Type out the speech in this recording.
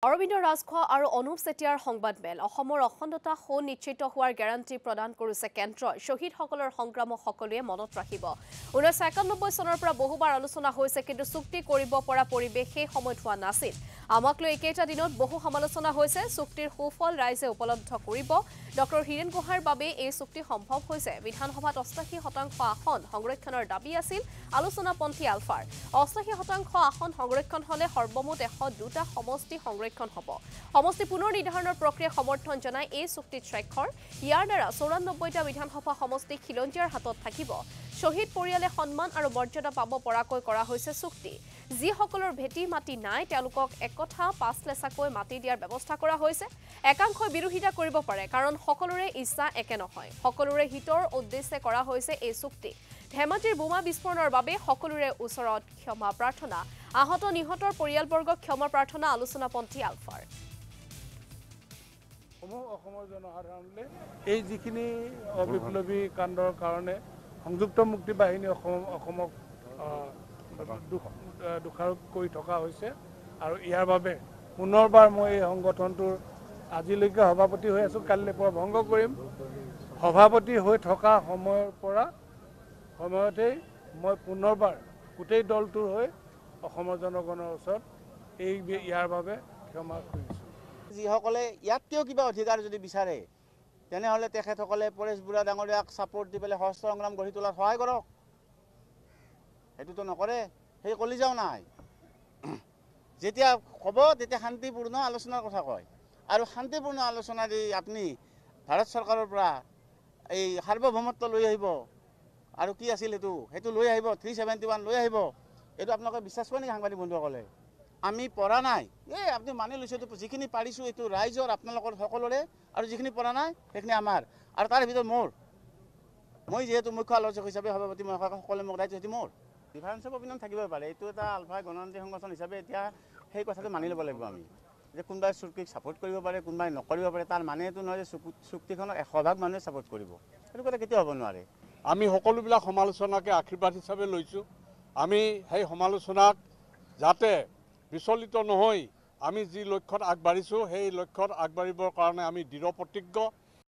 অৰবিন্দ ৰাজখোৱা আৰু অনুপ চেতিয়াৰ সংবাদমেল অসমৰ অখণ্ডতা সুনিশ্চিত হোৱাৰ গ্যাৰাণ্টি প্ৰদান কৰিছে কেন্দ্ৰই শ্বহীদসকলৰ সংগ্ৰামক সকলোৱে মনত ৰাখিব 1991 চনৰ পৰা বহুবাৰ আলোচনা হৈছে কিন্তু চুক্তি কৰিব পৰা পৰিৱেশ সেই সময়ত হোৱা নাছিল আমাক লৈ একেটা দিনত বহু সমালোচনা হৈছে চুক্তিৰ সুফল ৰাইজে উপলব্ধ কৰিব ডক্টৰ হিৰেন গোহাঁইৰ বাবে এই চুক্তি সম্ভৱ হৈছে বিধানসভাত 88% আসন সংৰক্ষণৰ দাবী আছিল আলোচনাপন্থী আলফাৰ 88% আসন সংৰক্ষণ হলে সৰ্বমুঠ 102টা সমষ্টি সংৰক্ষণ হ'ব সমষ্টি পুনৰ নিৰ্ধাৰণৰ প্ৰক্ৰিয়া সমৰ্থন জনাই এই চুক্তিত স্বাক্ষৰ ইয়াৰ দ্বাৰা 94টা বিধানসভা সমষ্টি খিলঞ্জীয়াৰ হাতত থাকিব শহীদ পৰিয়ালে সন্মান আৰু মৰ্যাদা পাব পৰাকৈ কৰা হৈছে চুক্তি যিসকলৰ ভেটি মাটি নাই তেওঁলোকক একথা পাঁচ লেছাকৈ মাটি দিয়াৰ ব্যৱস্থা কৰা হৈছে একাংশই বিৰোধিতা কৰিব পাৰে কাৰণ সকলোৰে ইচ্ছা একে নহয় সকলোৰে হিতৰ উদ্দেশ্যে কৰা হৈছে এই চুক্তি ধেমাজিৰ বোমা বিস্ফোৰণৰ বাবে সকলোৰে ওচৰত ক্ষমা প্ৰাৰ্থনা আহত নিহতৰ পৰিয়ালবৰ্গক ক্ষমা প্ৰাৰ্থনা আলোচনাপন্থী আলফাৰ অসমৰ জনসাধাৰণলৈ এই যিখিনি অবিপ্লৱী কাণ্ডৰ কাৰণে সংযুক্ত মুক্তি বাহিনী অসমক দোষাৰোপ কৰি থকা হৈছে আৰু ইয়াৰ বাবে পুনৰবাৰ মই এই সংগঠনটোৰ আজিলৈকে সভাপতি হৈ আছোঁ কালিলৈ পৰা ভংগ কৰিম সভাপতি হৈ থকা সময়তেই মই পুনৰবাৰ গোটেই দলটোৰ হৈ অসমৰ জনগণৰ ওচৰত ইয়াৰ বাবে ক্ষমা খুজিছোঁ যিসকলে ইয়াতকৈও কিবা অধিকাৰ যদি বিচাৰে তেনেহ'লে তেখেতসকলে পৰেশ বুঢ়া ডাঙৰীয়াক ছাপোৰ্ট দি পেলাই সশস্ত্ৰ সংগ্ৰাম গঢ়ি তোলাত সহায় কৰক সেইটোতো নকৰে সেই কলিজাও নাই যেতিয়া ক'ব তেতিয়া শান্তিপূৰ্ণ আলোচনাৰ কথা কয় আৰু শান্তিপূৰ্ণ আলোচনা দি আপুনি ভাৰত চৰকাৰৰ পৰা এই সাৰ্বভৌমত্ব লৈ আহিব আৰু কি আছিল সেইটো লৈ আহিব 371 লৈ আহিব এইটো আপোনালোকে বিশ্বাস কৰে নেকি সাংবাদিক বন্ধুসকলে আমি পৰা নাই এই আপুনি মানি লৈছে যিখিনি পাৰিছোঁ এইটো ৰাইজৰ আপোনালোকৰ সকলোৰে আৰু যিখিনি পৰা নাই সেইখিনি আমাৰ আৰু তাৰ ভিতৰত মই যিহেতু মুখ্য আলোচক হিচাপে সভাপতি মই সকলোৱে মোক দায়িত্ব সেইটো মোৰ ডিফাৰেন্স অফ অপিনিয়ন থাকিবই পাৰে এইটো এটা আলফা গণতান্ত্ৰিক সংগঠন হিচাপে এতিয়া সেই কথাটো মানি ল'ব লাগিব আমি যে কোনোবাই চুক্তিক ছাপোৰ্ট কৰিব পাৰে কোনোবাই নকৰিব পাৰে তাৰ মানে এইটো নহয় যে চুক্তিখনক 100% মানুহে ছাপোৰ্ট কৰিব সেইটো কথা কেতিয়াও হ'ব নোৱাৰে আমি সকলোবিলাক সমালোচনাকে আশীৰ্বাদ হিচাপে লৈছোঁ আমি সেই সমালোচনাক যাতে বিচলিত নহয় আমি যি লক্ষ্যত আগবাঢ়িছোঁ সেই লক্ষ্যত আগবাঢ়িবৰ কাৰণে আমি দৃঢ় প্ৰতিজ্ঞ